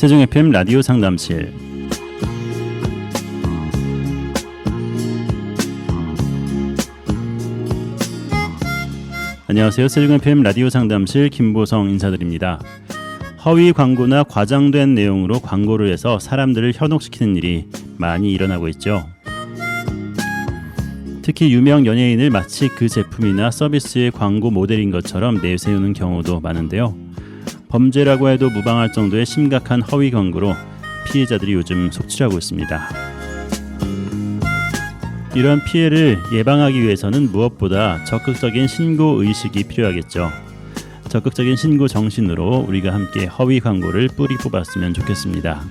세종 FM 라디오 상담실. 안녕하세요. 세종 FM 라디오 상담실 김보성 인사드립니다. 허위 광고나 과장된 내용으로 광고를 해서 사람들을 현혹시키는 일이 많이 일어나고 있죠. 특히 유명 연예인을 마치 그 제품이나 서비스의 광고 모델인 것처럼 내세우는 경우도 많은데요. 범죄라고 해도 무방할 정도의 심각한 허위 광고로 피해자들이 요즘 속출하고 있습니다. 이런 피해를 예방하기 위해서는 무엇보다 적극적인 신고 의식이 필요하겠죠. 적극적인 신고 정신으로 우리가 함께 허위 광고를 뿌리 뽑았으면 좋겠습니다.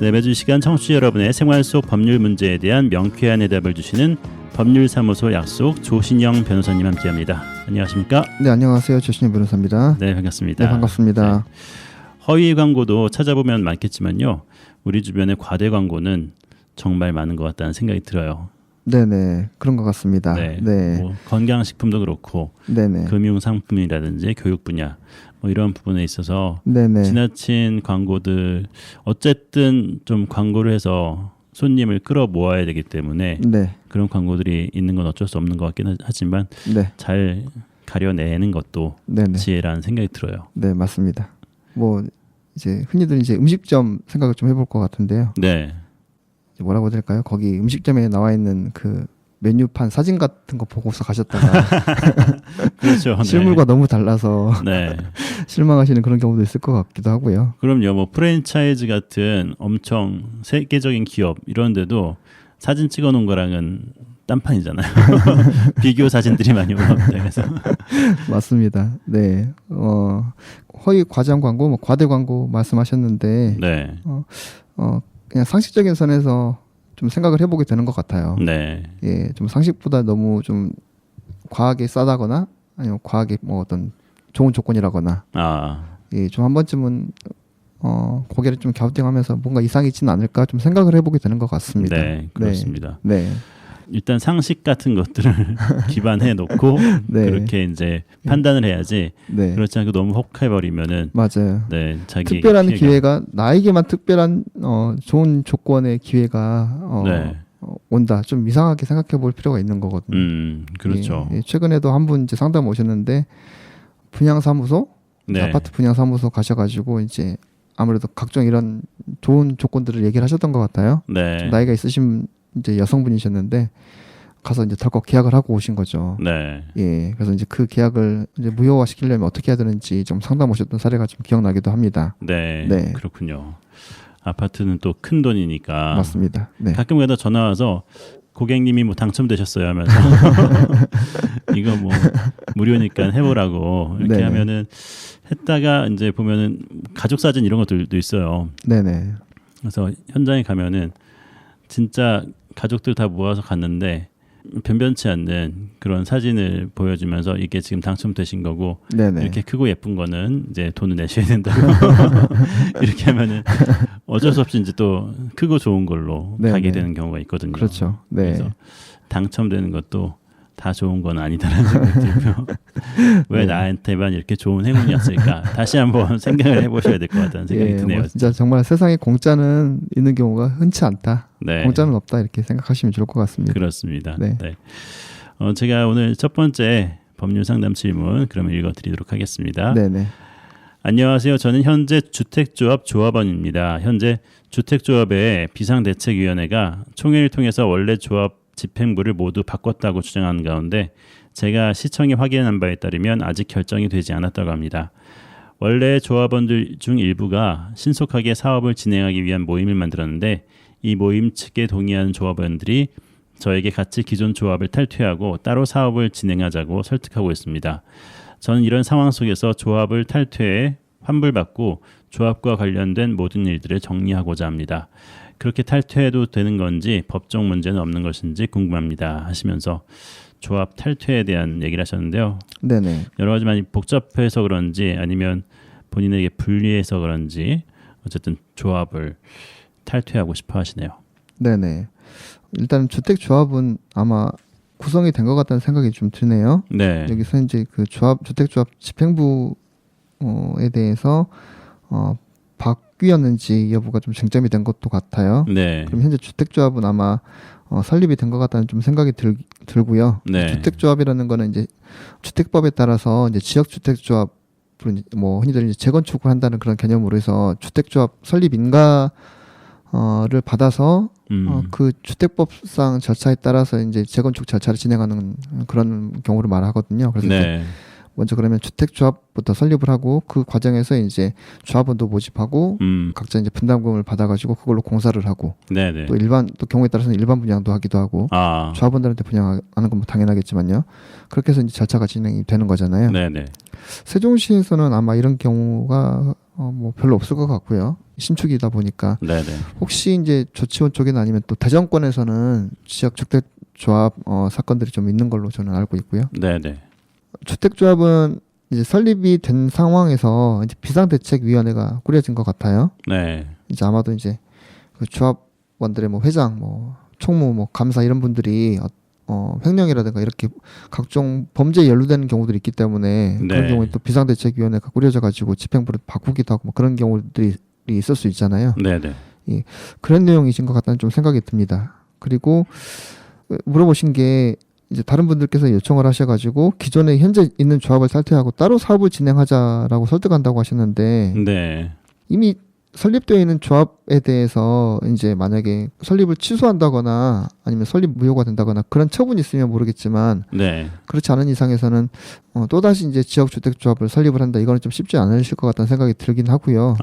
네, 매주 이 시간 청취자 여러분의 생활 속 법률 문제에 대한 명쾌한 해답을 주시는 법률사무소 약속 조신영 변호사님 함께합니다. 안녕하십니까? 네, 안녕하세요. 조신영 변호사입니다. 네, 반갑습니다. 네, 반갑습니다. 네. 허위 광고도 찾아보면 많겠지만요. 우리 주변의 과대 광고는 정말 많은 것 같다는 생각이 들어요. 네네, 그런 것 같습니다. 네, 네. 뭐 건강식품도 그렇고 네네. 금융상품이라든지 교육 분야 뭐 이런 부분에 있어서 네네. 지나친 광고들 어쨌든 좀 광고를 해서 손님을 끌어 모아야 되기 때문에 네. 그런 광고들이 있는 건 어쩔 수 없는 것 같긴 하지만 네. 잘 가려내는 것도 네네. 지혜라는 생각이 들어요. 네, 맞습니다. 뭐 이제 흔히들 이제 음식점 생각을 좀 해볼 것 같은데요. 네, 뭐라고 해야 될까요? 거기 음식점에 나와 있는 그 메뉴판 사진 같은 거 보고서 가셨다가 그렇죠. 실물과 너무 달라서 네. 실망하시는 그런 경우도 있을 것 같기도 하고요. 그럼요. 뭐 프랜차이즈 같은 엄청 세계적인 기업 이런데도 사진 찍어놓은 거랑은 딴판이잖아요. 비교 사진들이 많이 올라옵니다. 그래서 맞습니다. 네. 허위 과장 광고, 뭐 과대 광고 말씀하셨는데, 네, 그냥 상식적인 선에서 좀 생각을 해보게 되는 것 같아요. 네, 예, 좀 상식보다 너무 좀 과하게 싸다거나 아니면 과하게 뭐 어떤 좋은 조건이라거나, 예, 좀 한 번쯤은 고개를 좀 갸우뚱하면서 뭔가 이상이 있지는 않을까 좀 생각을 해보게 되는 것 같습니다. 네, 그렇습니다. 네. 일단 상식 같은 것들을 기반해 놓고 네. 그렇게 이제 판단을 해야지. 네. 그렇지 않고 너무 혹해버리면은 맞아요. 네, 자기 특별한 기회가 나에게만 특별한 좋은 조건의 기회가 네. 온다. 좀 이상하게 생각해 볼 필요가 있는 거거든요. 그렇죠. 예, 최근에도 한 분 이제 상담 오셨는데 분양사무소, 네, 아파트 분양사무소 가셔가지고 이제 아무래도 각종 이런 좋은 조건들을 얘기를 하셨던 것 같아요. 네, 좀 나이가 있으신 이제 여성분이셨는데 가서 이제 덜컥 계약을 하고 오신 거죠. 네, 예, 그래서 이제 그 계약을 이제 무효화시키려면 어떻게 해야 되는지 좀 상담 오셨던 사례가 좀 기억나기도 합니다. 네, 네. 그렇군요. 아파트는 또 큰 돈이니까 맞습니다. 네. 가끔가다 전화 와서 고객님이 뭐 당첨되셨어요 하면서 이거 뭐 무료니까 해보라고 이렇게 네네. 하면은 했다가 이제 보면은 가족 사진 이런 것들도 있어요. 네네. 그래서 현장에 가면은 진짜 가족들 다 모아서 갔는데 변변치 않는 그런 사진을 보여주면서 이게 지금 당첨되신 거고 네네. 이렇게 크고 예쁜 거는 이제 돈을 내셔야 된다고 이렇게 하면은 어쩔 수 없이 이제 또 크고 좋은 걸로 네네. 가게 되는 경우가 있거든요. 그렇죠. 네. 그래서 당첨되는 것도 다 좋은 건 아니다라는 생각이 들고요. 왜 네. 나한테만 이렇게 좋은 행운이었을까? 다시 한번 생각을 해보셔야 될 것 같다는 생각이 예, 드네요. 뭐 진짜 정말 세상에 공짜는 있는 경우가 흔치 않다. 네. 공짜는 없다 이렇게 생각하시면 좋을 것 같습니다. 그렇습니다. 네. 네. 제가 오늘 첫 번째 법률 상담 질문 그러면 읽어드리도록 하겠습니다. 네네. 안녕하세요. 저는 현재 주택조합 조합원입니다. 현재 주택조합의 비상대책위원회가 총회를 통해서 원래 조합 집행부를 모두 바꿨다고 주장하는 가운데 제가 시청에 확인한 바에 따르면 아직 결정이 되지 않았다고 합니다. 원래 조합원들 중 일부가 신속하게 사업을 진행하기 위한 모임을 만들었는데 이 모임 측에 동의하는 조합원들이 저에게 같이 기존 조합을 탈퇴하고 따로 사업을 진행하자고 설득하고 있습니다. 저는 이런 상황 속에서 조합을 탈퇴해 환불받고 조합과 관련된 모든 일들을 정리하고자 합니다. 그렇게 탈퇴해도 되는 건지 법적 문제는 없는 것인지 궁금합니다 하시면서 조합 탈퇴에 대한 얘기를 하셨는데요. 네네. 여러 가지 많이 복잡해서 그런지 아니면 본인에게 불리해서 그런지 어쨌든 조합을 탈퇴하고 싶어 하시네요. 네네. 일단 주택조합은 아마 구성이 된 것 같다는 생각이 좀 드네요. 네. 여기서 이제 그 주택조합 집행부에 대해서 바뀌었는지 여부가 좀 쟁점이 된 것도 같아요. 네. 그럼 현재 주택조합은 아마 설립이 된 것 같다는 좀 생각이 들고요. 네. 주택조합이라는 거는 이제 주택법에 따라서 이제 지역주택조합 뭐 흔히들 이제 재건축을 한다는 그런 개념으로 해서 주택조합 설립 인가를 받아서 그 주택법상 절차에 따라서 이제 재건축 절차를 진행하는 그런 경우를 말하거든요. 그래서 네. 먼저 그러면 주택조합부터 설립을 하고 그 과정에서 이제 조합원도 모집하고 각자 이제 분담금을 받아가지고 그걸로 공사를 하고 네네. 또 경우에 따라서는 일반 분양도 하기도 하고 조합원들한테 분양하는 건 뭐 당연하겠지만요. 그렇게 해서 이제 절차가 진행이 되는 거잖아요. 네네. 세종시에서는 아마 이런 경우가 뭐 별로 없을 것 같고요. 신축이다 보니까 네네. 혹시 이제 조치원 쪽이나 아니면 또 대전권에서는 지역 주택조합 사건들이 좀 있는 걸로 저는 알고 있고요. 네네. 주택조합은 이제 설립이 된 상황에서 이제 비상대책위원회가 꾸려진 것 같아요. 네. 이제 아마도 이제 그 조합원들의 뭐 회장, 뭐 총무, 뭐 감사 이런 분들이 횡령이라든가 이렇게 각종 범죄에 연루되는 경우들이 있기 때문에 네. 그런 경우에 또 비상대책위원회가 꾸려져 가지고 집행부를 바꾸기도 하고 뭐 그런 경우들이 있을 수 있잖아요. 네네. 그런 내용이신 것 같다는 좀 생각이 듭니다. 그리고 물어보신 게 이제 다른 분들께서 요청을 하셔가지고 기존에 현재 있는 조합을 탈퇴하고 따로 사업을 진행하자라고 설득한다고 하셨는데 네. 이미 설립되어 있는 조합에 대해서 이제 만약에 설립을 취소한다거나 아니면 설립 무효가 된다거나 그런 처분이 있으면 모르겠지만 네. 그렇지 않은 이상에서는 또다시 이제 지역주택조합을 설립을 한다 이거는 좀 쉽지 않으실 것 같다는 생각이 들긴 하고요.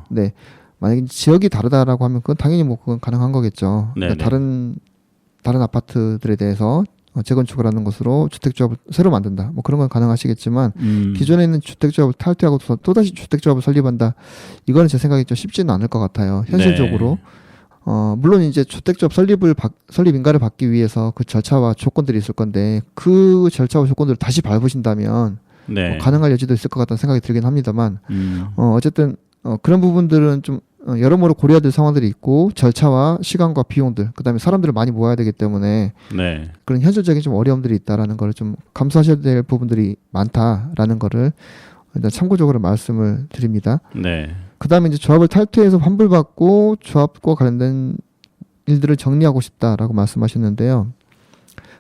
네. 만약에 지역이 다르다라고 하면 그건 당연히 뭐 그건 가능한 거겠죠. 그러니까 다른 아파트들에 대해서 재건축을 하는 것으로 주택조합을 새로 만든다. 뭐 그런 건 가능하시겠지만 기존에 있는 주택조합을 탈퇴하고 또다시 주택조합을 설립한다. 이거는 제 생각에 좀 쉽지는 않을 것 같아요. 현실적으로. 네. 물론 이제 주택조합 설립 인가를 받기 위해서 그 절차와 조건들이 있을 건데 그 절차와 조건들을 다시 밟으신다면 네. 가능할 여지도 있을 것 같다는 생각이 들긴 합니다만 어쨌든 그런 부분들은 좀 여러모로 고려해야 될 상황들이 있고 절차와 시간과 비용들 그다음에 사람들을 많이 모아야 되기 때문에 네. 그런 현실적인 좀 어려움들이 있다라는 걸 좀 감수하셔야 될 부분들이 많다라는 거를 일단 참고적으로 말씀을 드립니다. 네. 그다음에 이제 조합을 탈퇴해서 환불받고 조합과 관련된 일들을 정리하고 싶다라고 말씀하셨는데요.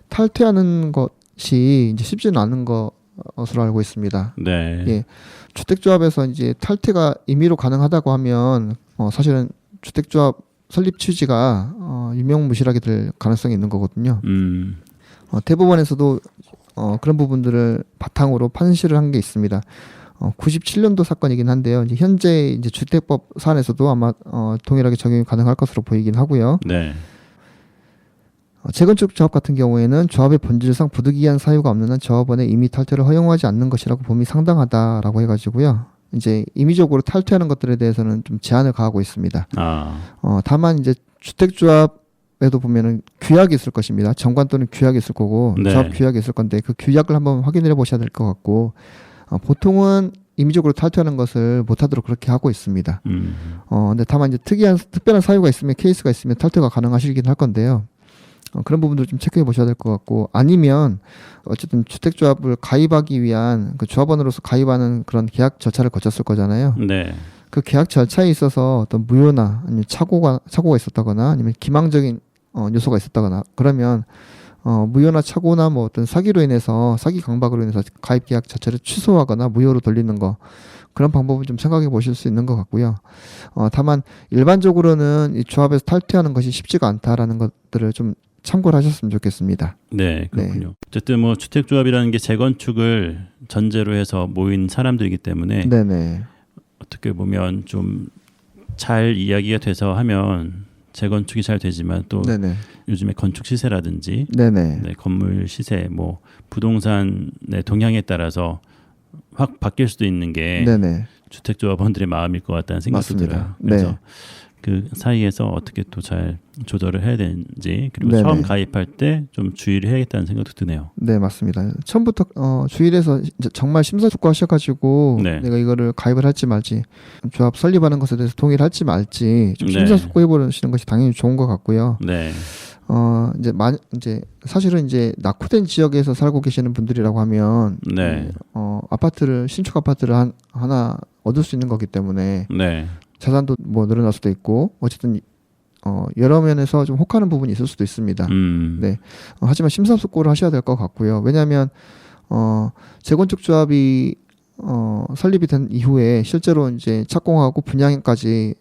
탈퇴하는 것이 이제 쉽지는 않은 것으로 알고 있습니다. 네. 예. 주택조합에서 이제 탈퇴가 임의로 가능하다고 하면 사실은 주택조합 설립 취지가 유명무실하게 될 가능성이 있는 거거든요. 대법원에서도 그런 부분들을 바탕으로 판시를 한 게 있습니다. 97년도 사건이긴 한데요. 이제 현재 이제 주택법 사안에서도 아마 동일하게 적용이 가능할 것으로 보이긴 하고요. 네. 재건축 조합 같은 경우에는 조합의 본질상 부득이한 사유가 없는 한 조합원의 임의 탈퇴를 허용하지 않는 것이라고 봄이 상당하다라고 해가지고요. 이제 임의적으로 탈퇴하는 것들에 대해서는 좀 제한을 가하고 있습니다. 다만 이제 주택조합에도 보면은 규약이 있을 것입니다. 정관 또는 규약이 있을 거고 네. 조합 규약이 있을 건데 그 규약을 한번 확인해 보셔야 될 것 같고 보통은 임의적으로 탈퇴하는 것을 못하도록 그렇게 하고 있습니다. 근데 다만 이제 특별한 사유가 있으면 케이스가 있으면 탈퇴가 가능하시긴 할 건데요. 그런 부분들 좀 체크해 보셔야 될 것 같고 아니면 어쨌든 주택조합을 가입하기 위한 그 조합원으로서 가입하는 그런 계약 절차를 거쳤을 거잖아요. 네. 그 계약 절차에 있어서 어떤 무효나 아니면 착오가 있었다거나 아니면 기망적인 요소가 있었다거나 그러면 무효나 착오나 뭐 어떤 사기 강박으로 인해서 가입 계약 자체를 취소하거나 무효로 돌리는 거 그런 방법을 좀 생각해 보실 수 있는 것 같고요. 다만 일반적으로는 이 조합에서 탈퇴하는 것이 쉽지가 않다라는 것들을 좀 참고를 하셨으면 좋겠습니다. 네, 그렇군요. 네. 어쨌든 뭐 주택조합이라는 게 재건축을 전제로 해서 모인 사람들이기 때문에 네네. 어떻게 보면 좀 잘 이야기가 돼서 하면 재건축이 잘 되지만 또 네네. 요즘에 건축 시세라든지 네네. 네, 건물 시세, 뭐 부동산의 동향에 따라서 확 바뀔 수도 있는 게 네네. 주택조합원들의 마음일 것 같다는 생각도 들어요. 그래서 네. 그 사이에서 어떻게 또 잘 조절을 해야 되는지 그리고 네네. 처음 가입할 때 좀 주의를 해야겠다는 생각도 드네요. 네, 맞습니다. 처음부터 주의를 해서 이제 정말 심사숙고하셔가지고 네. 내가 이거를 가입을 할지 말지 조합 설립하는 것에 대해서 동의를 할지 말지 좀 심사숙고해 보시는 것이 당연히 좋은 것 같고요. 네. 이제 사실은 이제 낙후된 지역에서 살고 계시는 분들이라고 하면 네. 아파트를 신축 아파트를 하나 얻을 수 있는 거기 때문에 네. 자산도 뭐 늘어날 수도 있고 어쨌든 여러 면에서 좀 혹하는 부분이 있을 수도 있습니다. 네. 하지만 심사숙고를 하셔야 될 것 같고요. 왜냐하면 재건축 조합이 설립이 된 이후에 실제로 이제 착공하고 분양까지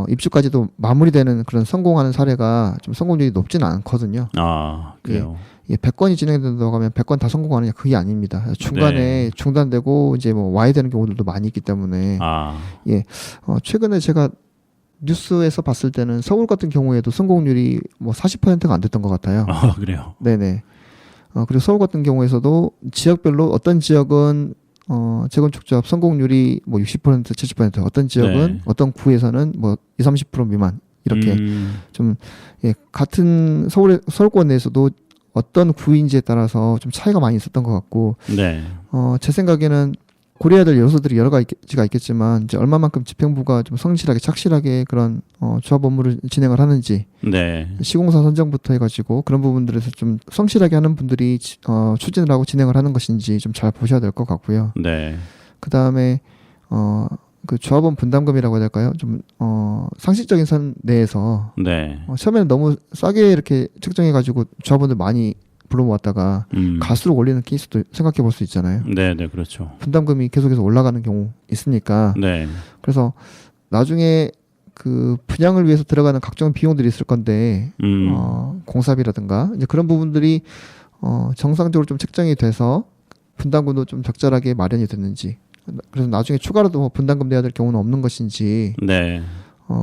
입주까지도 마무리되는 그런 성공하는 사례가 좀 성공률이 높지는 않거든요. 아, 그래요. 예, 100건이 진행된다고 하면 100건 다 성공하느냐 그게 아닙니다. 중간에 네. 중단되고 이제 뭐 와야 되는 경우들도 많이 있기 때문에 최근에 제가 뉴스에서 봤을 때는 서울 같은 경우에도 성공률이 뭐 40%가 안 됐던 것 같아요. 아, 그래요. 네네. 그리고 서울 같은 경우에서도 지역별로 어떤 지역은 재건축 조합 성공률이 뭐 60%, 70%, 어떤 지역은 어떤 구에서는 뭐 20, 30% 미만 이렇게 좀 같은 서울권 내에서도 어떤 구인지에 따라서 좀 차이가 많이 있었던 것 같고 제 생각에는 고려해야 될 요소들이 여러 가지가 있겠지만 이제 얼마만큼 집행부가 좀 성실하게 착실하게 그런 조합 업무를 진행을 하는지 시공사 선정부터 해가지고 그런 부분들에서 좀 성실하게 하는 분들이 추진을 하고 진행을 하는 것인지 좀 잘 보셔야 될 것 같고요. 그 다음에 그 조합원 분담금이라고 해야 될까요? 좀 상식적인 선 내에서 처음에는 너무 싸게 이렇게 책정해가지고 조합원들 많이 불러모았다가 갈수록 올리는 케이스도 생각해 볼 수 있잖아요. 네, 그렇죠. 분담금이 계속해서 올라가는 경우 있으니까. 그래서 나중에 그 분양을 위해서 들어가는 각종 비용들이 있을 건데 공사비라든가 이제 그런 부분들이 정상적으로 좀 책정이 돼서 분담금도 좀 적절하게 마련이 됐는지. 그래서 나중에 추가로도 분담금 내야 될 경우는 없는 것인지.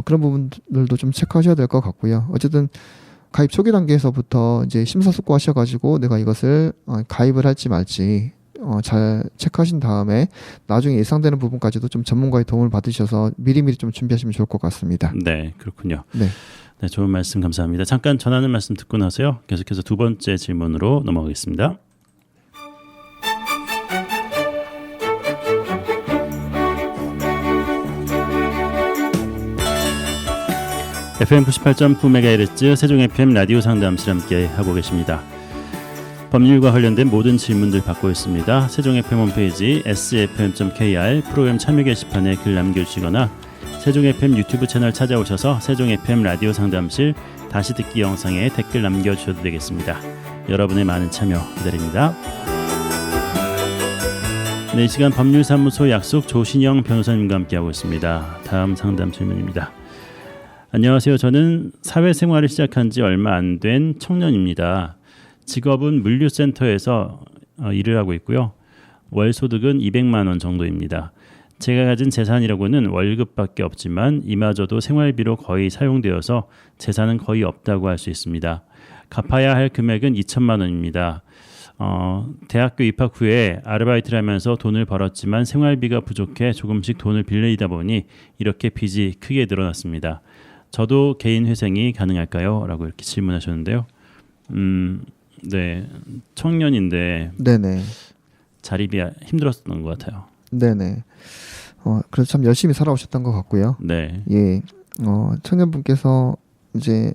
그런 부분들도 좀 체크하셔야 될 것 같고요. 어쨌든. 가입 초기 단계에서부터 이제 심사숙고하셔가지고 내가 이것을 가입을 할지 말지 잘 체크하신 다음에 나중에 예상되는 부분까지도 좀 전문가의 도움을 받으셔서 미리미리 좀 준비하시면 좋을 것 같습니다. 네, 그렇군요. 네, 좋은 말씀 감사합니다. 잠깐 전하는 말씀 듣고 나서요. 계속해서 두 번째 질문으로 넘어가겠습니다. FM 98.9MHz 세종 FM 라디오 상담실 함께 하고 계십니다. 법률과 관련된 모든 질문들 받고 있습니다. 세종 FM 홈페이지 sfm.kr 프로그램 참여 게시판에 글 남겨주시거나 세종 FM 유튜브 채널 찾아오셔서 세종 FM 라디오 상담실 다시 듣기 영상에 댓글 남겨주셔도 되겠습니다. 여러분의 많은 참여 기다립니다. 네, 이 시간 법률사무소 약속 조신영 변호사님과 함께하고 있습니다. 다음 상담 질문입니다. 안녕하세요. 저는 사회생활을 시작한 지 얼마 안 된 청년입니다. 직업은 물류센터에서 일을 하고 있고요. 월 소득은 200만 원 정도입니다. 제가 가진 재산이라고는 월급밖에 없지만 이마저도 생활비로 거의 사용되어서 재산은 거의 없다고 할 수 있습니다. 갚아야 할 금액은 2천만 원입니다. 대학교 입학 후에 아르바이트를 하면서 돈을 벌었지만 생활비가 부족해 조금씩 돈을 빌리다 보니 이렇게 빚이 크게 늘어났습니다. 저도 개인 회생이 가능할까요? 라고 이렇게 질문하셨는데요. 네, 청년인데 자립이 힘들었던 것 같아요. 그래서 참 열심히 살아오셨던 것 같고요. 청년분께서 이제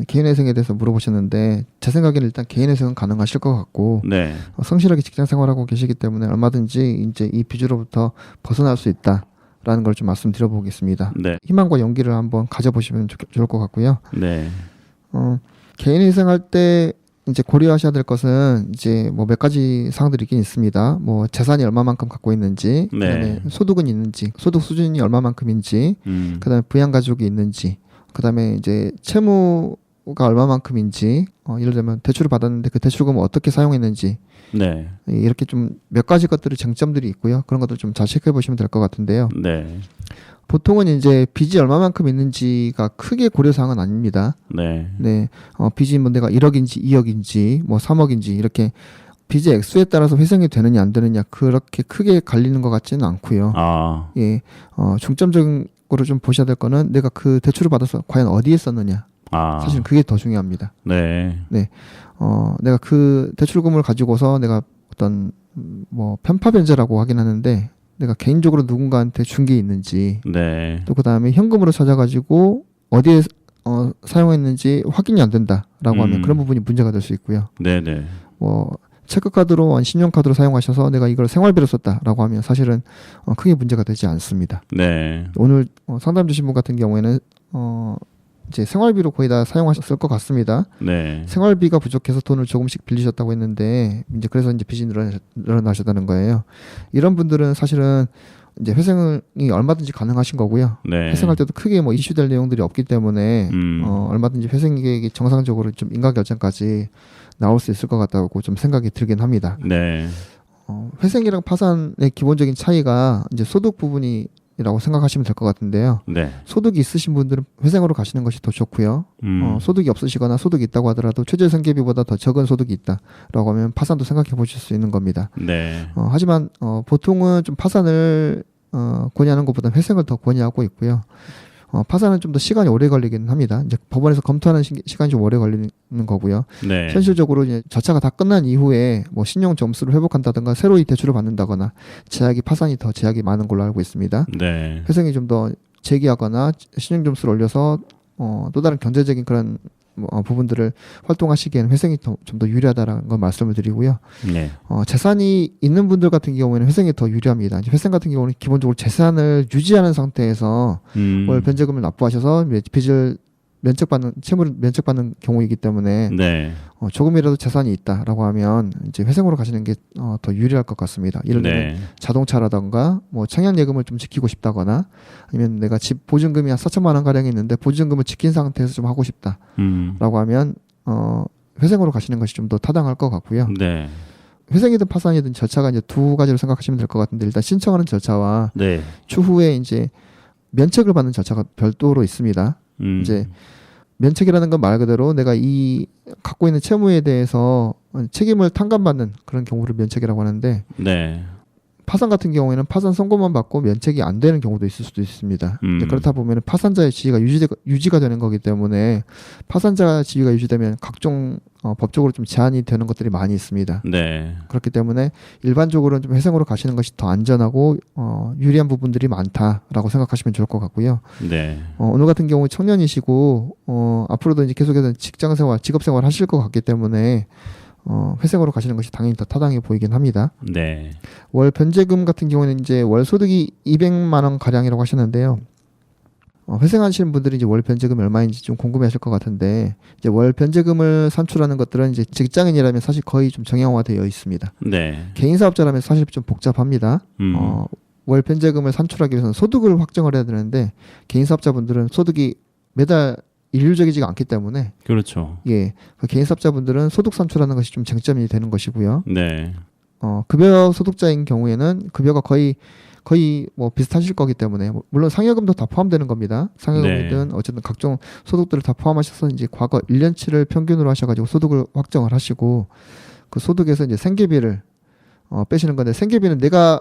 개인회생에 대해서 물어보셨는데 제 생각에는 일단 개인회생은 가능하실 것 같고 성실하게 직장생활하고 계시기 때문에 얼마든지 이제 이 빚으로부터 벗어날 수 있다. 라는 걸 좀 말씀드려보겠습니다. 희망과 용기를 한번 가져보시면 좋을 것 같고요. 개인 회생할 때 이제 고려하셔야 될 것은 이제 뭐 몇 가지 사항들이 있긴 있습니다. 뭐 재산이 얼마만큼 갖고 있는지, 그다음에 소득은 있는지, 소득 수준이 얼마만큼인지, 그다음에 부양 가족이 있는지, 그다음에 이제 채무가 얼마만큼인지, 예를 들면 대출을 받았는데 그 대출금을 어떻게 사용했는지. 이렇게 좀 몇 가지 것들이 쟁점들이 있고요. 그런 것들 좀 잘 체크해 보시면 될 것 같은데요. 보통은 이제 빚이 얼마만큼 있는지가 크게 고려 사항은 아닙니다. 빚이 뭐 내가 1억인지 2억인지 뭐 3억인지 이렇게 빚의 액수에 따라서 회생이 되느냐 안 되느냐 그렇게 크게 갈리는 것 같지는 않고요. 중점적으로 좀 보셔야 될 거는 내가 그 대출을 받아서 과연 어디에 썼느냐. 사실은 그게 더 중요합니다. 내가 그 대출금을 가지고서 내가 어떤 뭐 편파 변제라고 하긴 하는데 내가 개인적으로 누군가한테 준 게 있는지 또 그 다음에 현금으로 찾아가지고 어디에 사용했는지 확인이 안 된다라고 하면 그런 부분이 문제가 될 수 있고요. 네네. 뭐 체크카드로 신용카드로 사용하셔서 내가 이걸 생활비로 썼다라고 하면 사실은 크게 문제가 되지 않습니다. 네. 오늘 상담 주신 분 같은 경우에는 이제 생활비로 거의 다 사용하셨을 것 같습니다. 네. 생활비가 부족해서 돈을 조금씩 빌리셨다고 했는데 이제 그래서 이제 빚이 늘어나셨다는 거예요. 이런 분들은 사실은 이제 회생이 얼마든지 가능하신 거고요. 네. 회생할 때도 크게 뭐 이슈될 내용들이 없기 때문에 얼마든지 회생계획이 정상적으로 좀 인가결정까지 나올 수 있을 것 같다고 좀 생각이 들긴 합니다. 네. 회생이랑 파산의 기본적인 차이가 이제 소득 부분이라고 생각하시면 될 것 같은데요. 네. 소득이 있으신 분들은 회생으로 가시는 것이 더 좋고요. 소득이 없으시거나 소득이 있다고 하더라도 최저생계비보다 더 적은 소득이 있다라고 하면 파산도 생각해 보실 수 있는 겁니다. 네. 하지만 보통은 좀 파산을 권유하는 것보다 회생을 더 권유하고 있고요. 파산은 좀 더 시간이 오래 걸리긴 합니다. 이제 법원에서 검토하는 시간이 좀 오래 걸리는 거고요. 네. 현실적으로 이제 절차가 다 끝난 이후에 뭐 신용 점수를 회복한다든가 새로이 대출을 받는다거나 제약이 더 제약이 많은 걸로 알고 있습니다. 네. 회생이 좀 더 제기하거나 신용 점수를 올려서 또 다른 경제적인 그런 부분들을 활동하시기에는 회생이 좀 더 유리하다라는 걸 말씀을 드리고요. 네. 재산이 있는 분들 같은 경우에는 회생이 더 유리합니다. 이제 회생 같은 경우는 기본적으로 재산을 유지하는 상태에서 월 변제금을 납부하셔서 빚을 채무를 면책받는 경우이기 때문에 네. 조금이라도 재산이 있다라고 하면 이제 회생으로 가시는 게 더 유리할 것 같습니다. 예를 들면 네. 자동차라던가 뭐 청약예금을 좀 지키고 싶다거나 아니면 내가 집 보증금이 한 4천만 원 가량이 있는데 보증금을 지킨 상태에서 좀 하고 싶다라고 하면 회생으로 가시는 것이 좀 더 타당할 것 같고요. 네. 회생이든 파산이든 절차가 이제 두 가지로 생각하시면 될 것 같은데 일단 신청하는 절차와 네. 추후에 이제 면책을 받는 절차가 별도로 있습니다. 이제 면책이라는 건 말 그대로 내가 이 갖고 있는 채무에 대해서 책임을 탕감받는 그런 경우를 면책이라고 하는데 네. 파산 같은 경우에는 파산 선고만 받고 면책이 안 되는 경우도 있을 수도 있습니다. 그렇다 보면 파산자의 지위가 유지가 되는 거기 때문에 파산자 지위가 유지되면 각종 법적으로 좀 제한이 되는 것들이 많이 있습니다. 네. 그렇기 때문에 일반적으로는 좀 회생으로 가시는 것이 더 안전하고 유리한 부분들이 많다라고 생각하시면 좋을 것 같고요. 네. 오늘 같은 경우 청년이시고 앞으로도 이제 계속해서 직장생활, 직업생활 하실 것 같기 때문에 회생으로 가시는 것이 당연히 더 타당해 보이긴 합니다. 네. 월 변제금 같은 경우는 이제 월 소득이 200만 원 가량이라고 하셨는데요. 회생하시는 분들이 이제 월 변제금이 얼마인지 좀 궁금해하실 것 같은데 이제 월 변제금을 산출하는 것들은 이제 직장인이라면 사실 거의 좀 정형화되어 있습니다. 네. 개인 사업자라면 사실 좀 복잡합니다. 월 변제금을 산출하기 위해서는 소득을 확정을 해야 되는데 개인 사업자분들은 소득이 매달 일률적이지가 않기 때문에 그렇죠. 예, 그 개인 사업자분들은 소득 산출하는 것이 좀 쟁점이 되는 것이고요. 네. 급여 소득자인 경우에는 급여가 거의 뭐 비슷하실 거기 때문에 물론 상여금도 다 포함되는 겁니다. 상여금이든 네. 어쨌든 각종 소득들을 다 포함하셔서 이제 과거 1년치를 평균으로 하셔가지고 소득을 확정을 하시고 그 소득에서 이제 생계비를 빼시는 건데 생계비는 내가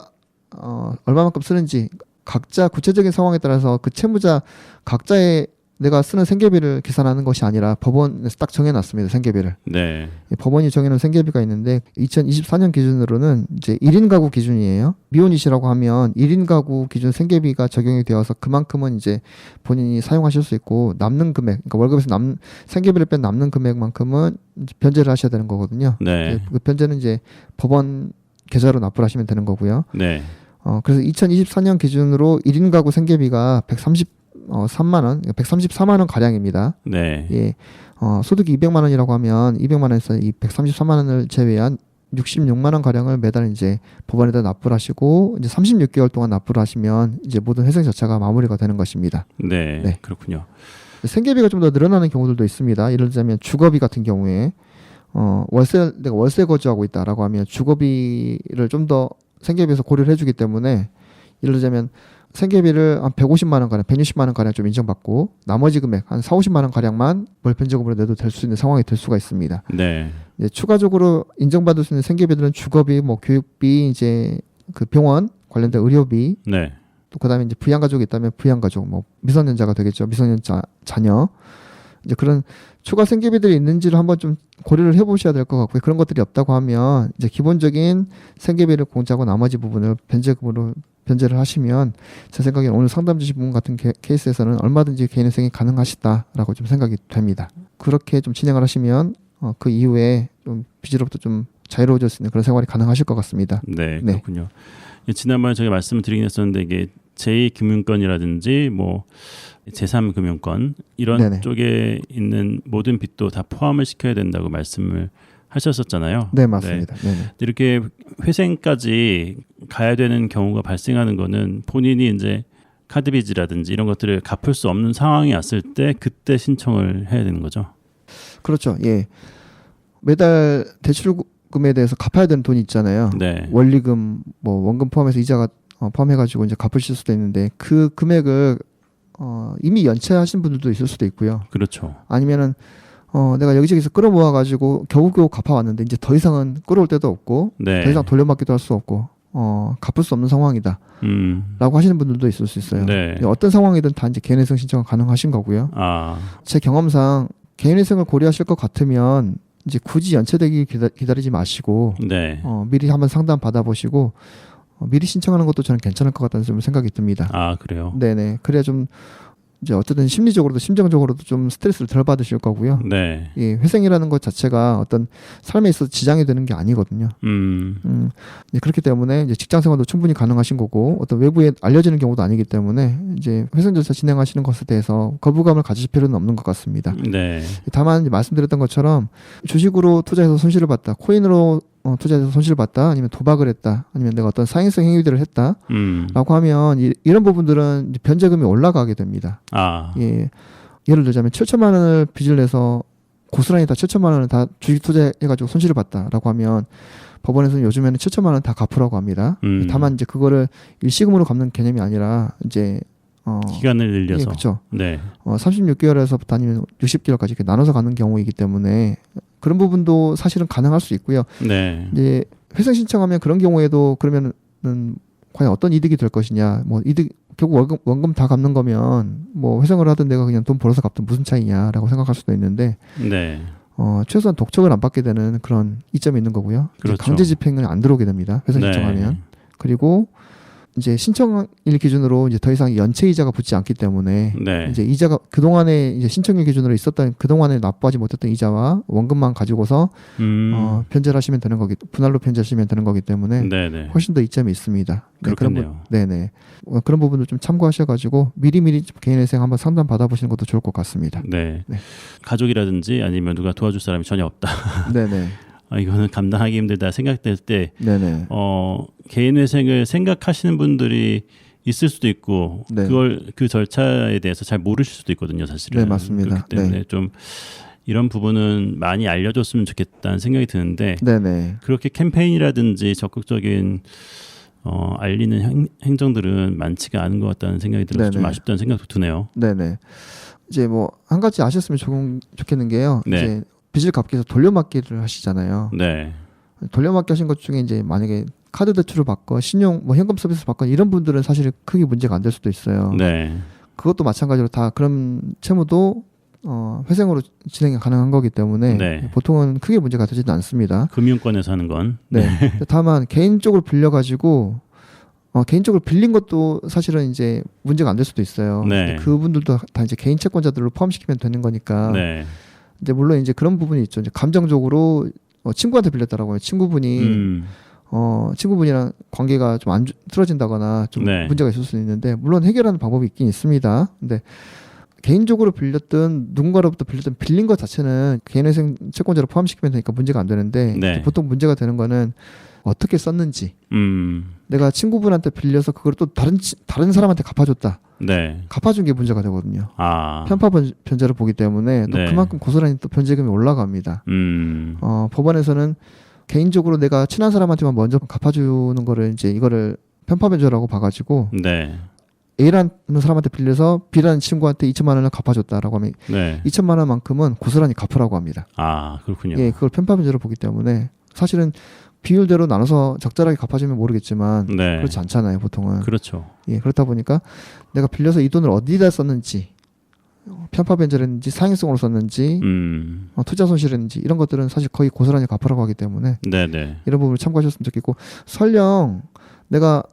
얼마만큼 쓰는지 각자 구체적인 상황에 따라서 그 채무자 각자의 내가 쓰는 생계비를 계산하는 것이 아니라 법원에서 딱 정해놨습니다. 생계비를. 네. 법원이 정해놓은 생계비가 있는데 2024년 기준으로는 이제 1인 가구 기준이에요. 미혼이시라고 하면 1인 가구 기준 생계비가 적용이 되어서 그만큼은 이제 본인이 사용하실 수 있고 남는 금액, 그러니까 월급에서 생계비를 뺀 남는 금액만큼은 이제 변제를 하셔야 되는 거거든요. 네. 그 변제는 이제 법원 계좌로 납부를 하시면 되는 거고요. 네. 그래서 2024년 기준으로 1인 가구 생계비가 133만 원, 134만 원 가량입니다. 네. 예. 소득이 200만 원이라고 하면 200만 원에서 이 133만 원을 제외한 66만 원 가량을 매달 이제 법원에다 납부를 하시고 이제 36개월 동안 납부를 하시면 이제 모든 회생 절차가 마무리가 되는 것입니다. 네. 네. 그렇군요. 생계비가 좀 더 늘어나는 경우들도 있습니다. 예를 들자면 주거비 같은 경우에 내가 월세 거주하고 있다라고 하면 주거비를 좀 더 생계비에서 고려를 해주기 때문에 예를 들자면 생계비를 한 150만 원 가량, 160만 원 가량 좀 인정받고 나머지 금액 한 40~50만 원 가량만 월 변제금으로 내도 될 수 있는 상황이 될 수가 있습니다. 네. 이제 추가적으로 인정받을 수 있는 생계비들은 주거비, 뭐 교육비, 이제 그 병원 관련된 의료비, 네. 또 그다음에 이제 부양가족이 있다면 부양가족, 뭐 미성년자가 되겠죠. 미성년자 자녀, 이제 그런 추가 생계비들이 있는지를 한번 좀 고려를 해보셔야 될 것 같고요. 그런 것들이 없다고 하면 이제 기본적인 생계비를 공제하고 나머지 부분을 변제금으로 변제를 하시면 제 생각에는 오늘 상담 주신 부분 같은 케이스에서는 얼마든지 개인회생이 가능하시다라고 좀 생각이 됩니다. 그렇게 좀 진행을 하시면 그 이후에 좀 빚으로부터 좀 자유로워질 수 있는 그런 생활이 가능하실 것 같습니다. 네, 그렇군요. 지난번에 제가 말씀을 드리긴 했었는데 이게 제2금융권이라든지 뭐 제3금융권 이런 네네. 쪽에 있는 모든 빚도 다 포함을 시켜야 된다고 말씀을 하셨었잖아요. 네, 맞습니다. 네. 이렇게 회생까지 가야 되는 경우가 발생하는 거는 본인이 이제 카드 빚이라든지 이런 것들을 갚을 수 없는 상황이 왔을 때 그때 신청을 해야 되는 거죠. 그렇죠. 예. 매달 대출금에 대해서 갚아야 되는 돈이 있잖아요. 네. 원리금, 뭐 원금 포함해서 이자가 포함해가지고 이제 갚으실 수도 있는데 그 금액을 이미 연체하신 분들도 있을 수도 있고요. 그렇죠. 아니면은 내가 여기저기서 끌어모아가지고 겨우겨우 갚아왔는데 이제 더 이상은 끌어올 데도 없고 네. 더 이상 돌려받기도 할 수 없고 갚을 수 없는 상황이다 라고 하시는 분들도 있을 수 있어요. 네. 어떤 상황이든 다 이제 개인회생 신청은 가능하신 거고요. 제 경험상 개인회생을 고려하실 것 같으면 이제 굳이 연체되기 기다리지 마시고 네. 미리 한번 상담 받아보시고 미리 신청하는 것도 저는 괜찮을 것 같다는 좀 생각이 듭니다. 그래요? 네네. 그래야 좀 이제 어쨌든 심리적으로도 심정적으로도 좀 스트레스를 덜 받으실 거고요. 네. 이 회생이라는 것 자체가 어떤 삶에 있어서 지장이 되는 게 아니거든요. 이제 그렇기 때문에 이제 직장 생활도 충분히 가능하신 거고 어떤 외부에 알려지는 경우도 아니기 때문에 이제 회생 절차 진행하시는 것에 대해서 거부감을 가지실 필요는 없는 것 같습니다. 네. 다만 말씀드렸던 것처럼 주식으로 투자해서 손실을 봤다, 코인으로 투자해서 손실을 봤다, 아니면 도박을 했다, 아니면 내가 어떤 사행성 행위들을 했다라고 하면 이런 부분들은 이제 변제금이 올라가게 됩니다. 예, 예를 들자면 7천만 원을 빚을 내서 고스란히 다 7천만 원을 다 주식 투자해가지고 손실을 봤다라고 하면 법원에서는 요즘에는 7천만 원 다 갚으라고 합니다. 다만 이제 그거를 일시금으로 갚는 개념이 아니라 이제 기간을 늘려서. 예, 그렇죠. 네. 36개월에서부터 아니면 60개월까지 이렇게 나눠서 가는 경우이기 때문에 그런 부분도 사실은 가능할 수 있고요. 네. 이제 회생 신청하면 그런 경우에도 그러면은 과연 어떤 이득이 될 것이냐, 뭐 이득 결국 원금 다 갚는 거면 뭐 회생을 하든 내가 그냥 돈 벌어서 갚든 무슨 차이냐라고 생각할 수도 있는데, 네. 최소한 독촉을 안 받게 되는 그런 이점이 있는 거고요. 그렇죠. 강제 집행은 안 들어오게 됩니다. 회생 신청하면. 그리고 이제 신청일 기준으로 이제 더 이상 연체 이자가 붙지 않기 때문에 네. 이제 이자가 그동안에 이제 신청일 기준으로 있었던 그동안에 납부하지 못했던 이자와 원금만 가지고서 변제를 하시면 되는 거기, 분할로 변제하시면 되는 거기 때문에 네네. 훨씬 더 이점이 있습니다. 그렇겠네요. 네네. 그런 부분도 좀 참고하셔가지고 미리미리 개인회생 한번 상담 받아보시는 것도 좋을 것 같습니다. 네. 가족이라든지 아니면 누가 도와줄 사람이 전혀 없다. 네네. 이거는 감당하기 힘들다 생각될 때 네네. 개인회생을 생각하시는 분들이 있을 수도 있고 네. 그걸 그 절차에 대해서 잘 모르실 수도 있거든요, 사실은. 네, 맞습니다. 그렇기 때문에 좀 이런 부분은 많이 알려줬으면 좋겠다는 생각이 드는데 네네. 그렇게 캠페인이라든지 적극적인 알리는 행정들은 많지가 않은 것 같다는 생각이 들어서 네네. 좀 아쉽다는 생각도 드네요. 네네. 이제 뭐 한 가지 아셨으면 좋겠는 게요. 네. 이제 빚을 갚기 위해서 돌려막기를 하시잖아요. 네. 돌려막기 하신 것 중에 이제 만약에 카드 대출을 받고 신용 뭐 현금 서비스 받고 이런 분들은 사실 크게 문제가 안 될 수도 있어요. 네. 그것도 마찬가지로 다 그런 채무도 회생으로 진행이 가능한 거기 때문에 네. 보통은 크게 문제가 되지는 않습니다. 금융권에서 하는 건. 네. 다만 개인적으로 빌려가지고 개인적으로 빌린 것도 사실은 이제 문제가 안 될 수도 있어요. 네. 그분들도 다 이제 개인 채권자들로 포함시키면 되는 거니까. 네. 이제 물론 이제 그런 부분이 있죠. 이제 감정적으로 친구한테 빌렸다라고 해요. 친구분이 친구분이랑 관계가 좀 안 틀어진다거나 좀 네. 문제가 있을 수 있는데 물론 해결하는 방법이 있긴 있습니다. 근데 개인적으로 빌렸든 누군가로부터 빌렸든 빌린 것 자체는 개인회생 채권자로 포함시키면 되니까 문제가 안 되는데 네. 보통 문제가 되는 거는 어떻게 썼는지. 내가 친구분한테 빌려서 그걸 또 다른 사람한테 갚아줬다. 네. 갚아준 게 문제가 되거든요. 아. 편파 변제를 보기 때문에 또 네. 그만큼 고스란히 또 변제금이 올라갑니다. 법원에서는 개인적으로 내가 친한 사람한테만 먼저 갚아주는 거를 이제 이거를 편파 변제라고 봐가지고 네. A라는 사람한테 빌려서 B라는 친구한테 2천만 원을 갚아줬다라고 하면 네. 2천만 원만큼은 고스란히 갚으라고 합니다. 아, 그렇군요. 예, 그걸 편파 변제로 보기 때문에 사실은 비율대로 나눠서 적절하게 갚아주면 모르겠지만 네. 그렇지 않잖아요, 보통은. 그렇죠. 예, 그렇다 보니까 내가 빌려서 이 돈을 어디다 썼는지 편파 변제라든지 사행성으로 썼는지 투자 손실이라든지 이런 것들은 사실 거의 고스란히 갚으라고 하기 때문에 네네. 이런 부분을 참고하셨으면 좋겠고 설령 내가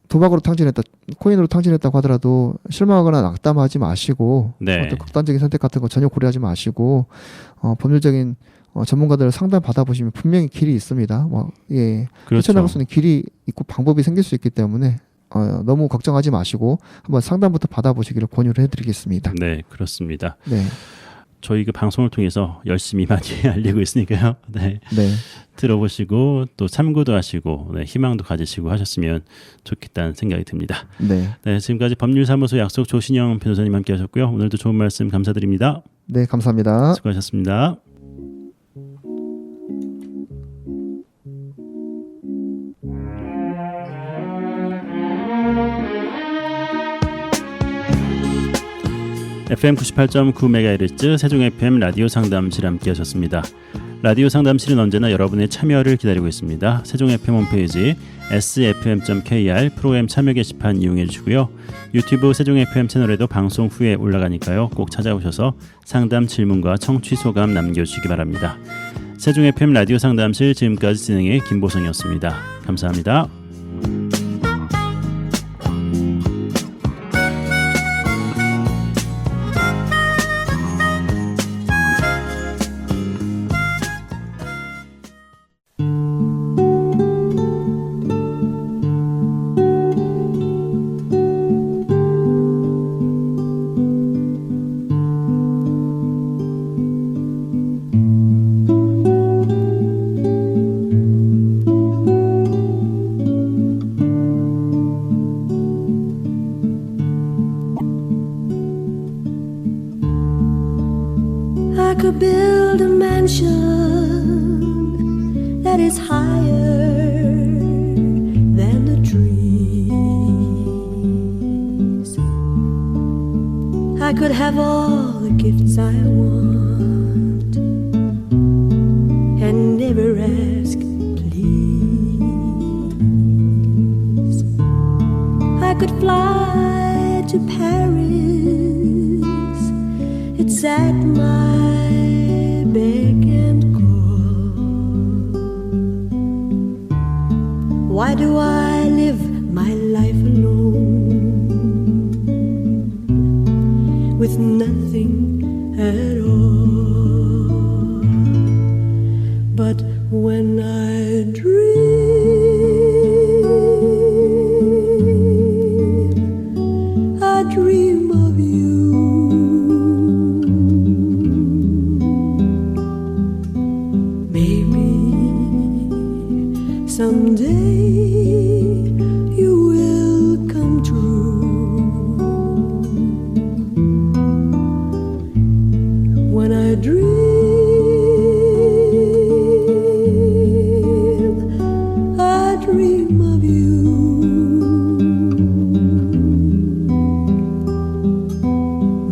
도박으로 탕진했다, 코인으로 탕진했다고 하더라도 실망하거나 낙담하지 마시고 네. 어떤 극단적인 선택 같은 거 전혀 고려하지 마시고 법률적인 전문가들 상담 받아보시면 분명히 길이 있습니다. 그렇죠. 헤쳐나갈 수 있는 길이 있고 방법이 생길 수 있기 때문에 너무 걱정하지 마시고 한번 상담부터 받아보시기를 권유를 해드리겠습니다. 네, 그렇습니다. 네. 저희 그 방송을 통해서 열심히 많이 알리고 있으니까요. 네. 네. 들어보시고 또 참고도 하시고 희망도 가지시고 하셨으면 좋겠다는 생각이 듭니다. 네. 네, 지금까지 법률사무소 약속 조신영 변호사님 함께하셨고요. 오늘도 좋은 말씀 감사드립니다. 네, 감사합니다. 수고하셨습니다. FM 98.9MHz 세종 FM 라디오 상담실 함께 하셨습니다. 라디오 상담실은 언제나 여러분의 참여를 기다리고 있습니다. 세종 FM 홈페이지 sfm.kr 프로그램 참여 게시판 이용해 주시고요. 유튜브 세종 FM 채널에도 방송 후에 올라가니까요. 꼭 찾아오셔서 상담 질문과 청취 소감 남겨주시기 바랍니다. 세종 FM 라디오 상담실 지금까지 진행의 김보성이었습니다. 감사합니다. could build a mansion that is higher than the trees. I could have all the gifts I want and never ask please. I could fly to Paris. It's at my beck and call. Why do I live my life alone with nothing at all? But when I dream, I dream of you. Someday you will come true. When I dream, I dream of you.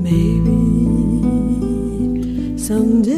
Maybe someday